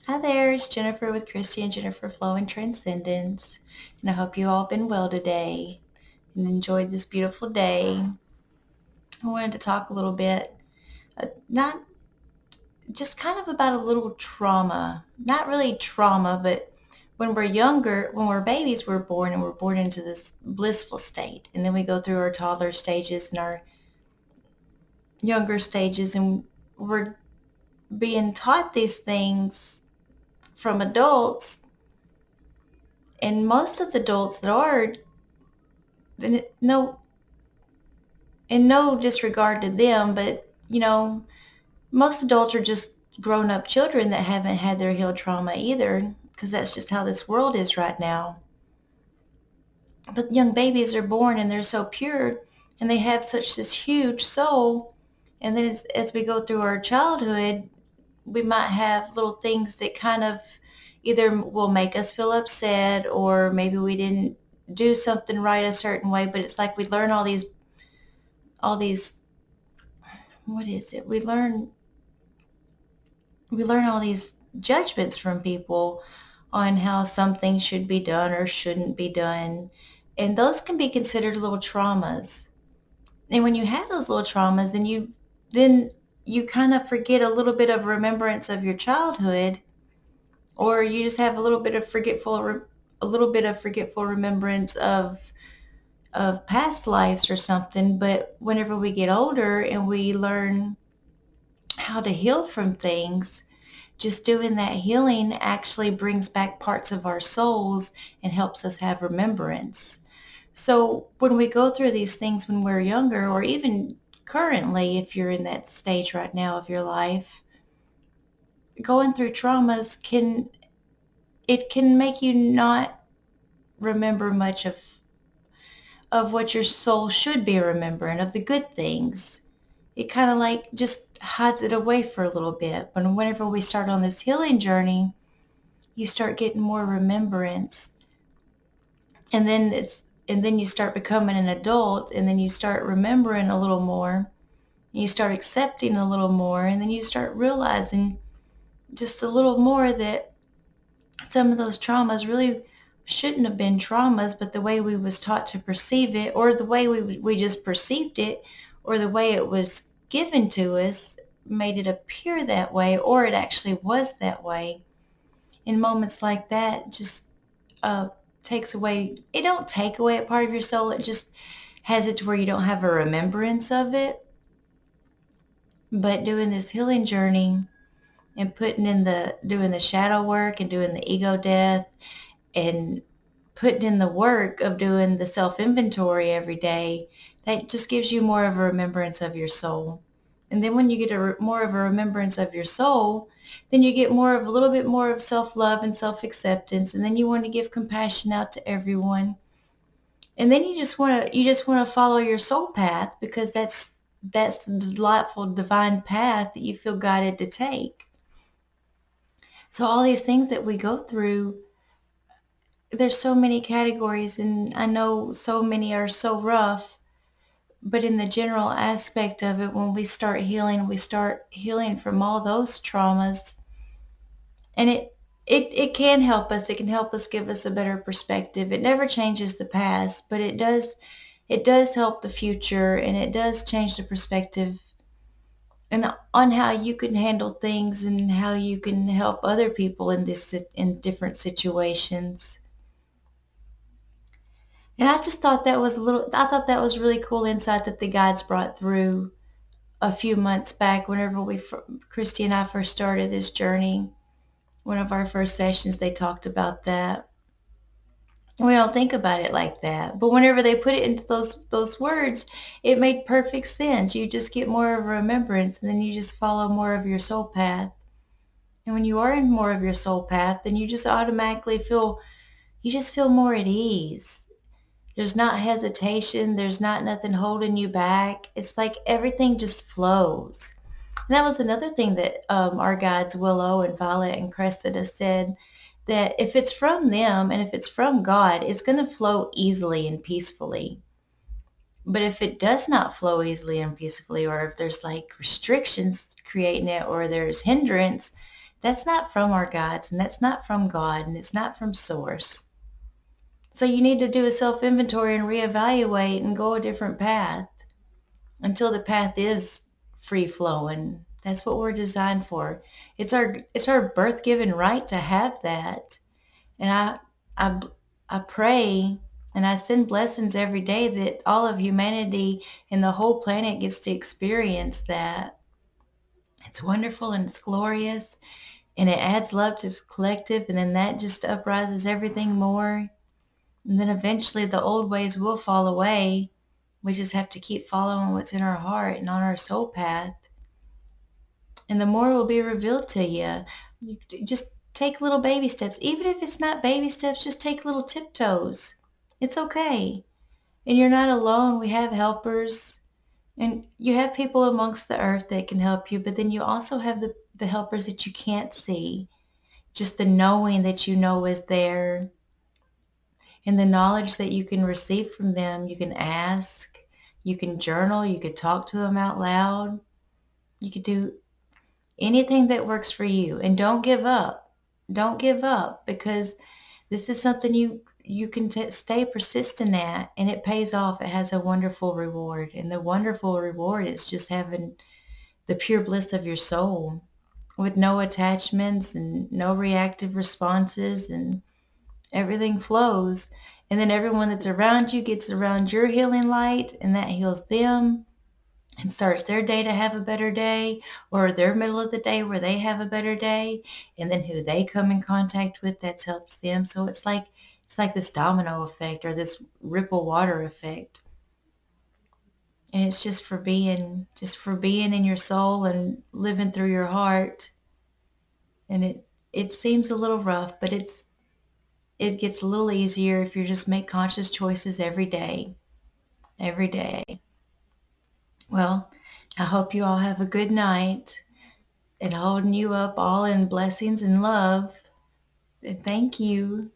Hi there, it's Jennifer with Christy and Jennifer Flow and Transcendence. And I hope you all been well today and enjoyed this beautiful day. I wanted to talk a little bit, not just kind of about a little trauma. Not really trauma, but when we're younger, when we're babies, we're born and we're born into this blissful state. And then we go through our toddler stages and our younger stages, and we're being taught these things from adults. And most of the adults that are, no, in no disregard to them, but most adults are just grown up children that haven't had their healed trauma either, because that's just how this world is right now. But young babies are born and they're so pure and they have such this huge soul. And then as we go through our childhood, we might have little things that kind of either will make us feel upset, or maybe we didn't do something right a certain way, but it's like we learn all these what is it? We learn all these judgments from people on how something should be done or shouldn't be done. And those can be considered little traumas. And when you have those little traumas, then you kind of forget a little bit of remembrance of your childhood, or you just have a little bit of forgetful remembrance of past lives or something. But whenever we get older and we learn how to heal from things, just doing that healing actually brings back parts of our souls and helps us have remembrance. So when we go through these things when we're younger, or even currently, if you're in that stage right now of your life, going through traumas can make you not remember much of what your soul should be remembering, of the good things. It kind of like just hides it away for a little bit. But whenever we start on this healing journey, you start getting more remembrance, and then you start becoming an adult, and then you start remembering a little more, and you start accepting a little more, and then you start realizing just a little more that some of those traumas really shouldn't have been traumas, but the way we was taught to perceive it, or the way we just perceived it, or the way it was given to us made it appear that way, or it actually was that way. In moments like that, just uh, takes away, it don't take away a part of your soul, it just has it to where you don't have a remembrance of it. But doing this healing journey and doing the shadow work and doing the ego death, and putting in the work of doing the self inventory every day, that just gives you more of a remembrance of your soul. And then when you get more of a remembrance of your soul, then you get a little bit more of self-love and self-acceptance. And then you want to give compassion out to everyone. And then you just want to follow your soul path, because that's the delightful divine path that you feel guided to take. So all these things that we go through, there's so many categories, and I know so many are so rough, but in the general aspect of it, when we start healing from all those traumas, and it can help us. It can help us, give us a better perspective. It never changes the past, but it does help the future, and it does change the perspective and on how you can handle things and how you can help other people in different situations. And I thought that was really cool insight that the guides brought through a few months back whenever Christy and I first started this journey. One of our first sessions, they talked about that. We don't think about it like that. But whenever they put it into those words, it made perfect sense. You just get more of a remembrance, and then you just follow more of your soul path. And when you are in more of your soul path, then you just feel more at ease. There's not hesitation. There's not nothing holding you back. It's like everything just flows. And that was another thing that our guides Willow and Violet and Cressida said, that if it's from them and if it's from God, it's going to flow easily and peacefully. But if it does not flow easily and peacefully, or if there's like restrictions creating it, or there's hindrance, That's not from our guides, and that's not from God, and it's not from source. So you need to do a self-inventory and reevaluate and go a different path until the path is free flowing. That's what we're designed for. It's our birth-given right to have that. And I I pray and I send blessings every day that all of humanity and the whole planet gets to experience that. It's wonderful and it's glorious and it adds love to the collective, and then that just uprises everything more. And then eventually the old ways will fall away. We just have to keep following what's in our heart and on our soul path. And the more will be revealed to you. You just take little baby steps. Even if it's not baby steps, just take little tiptoes. It's okay. And you're not alone. We have helpers. And you have people amongst the earth that can help you, but then you also have the helpers that you can't see. Just the knowing that you know is there and the knowledge that you can receive from them. You can ask, you can journal, you could talk to them out loud. You could do anything that works for you, and don't give up. Don't give up, because this is something you can stay persistent at, and it pays off. It has a wonderful reward, and the wonderful reward is just having the pure bliss of your soul with no attachments and no reactive responses, and everything flows. And then everyone that's around you gets around your healing light, and that heals them and starts their day to have a better day, or their middle of the day where they have a better day, and then who they come in contact with that helps them. So it's like this domino effect or this ripple water effect. And it's just for being in your soul and living through your heart. And it seems a little rough, but it gets a little easier if you just make conscious choices every day. Every day. Well, I hope you all have a good night, and holding you up all in blessings and love. And thank you.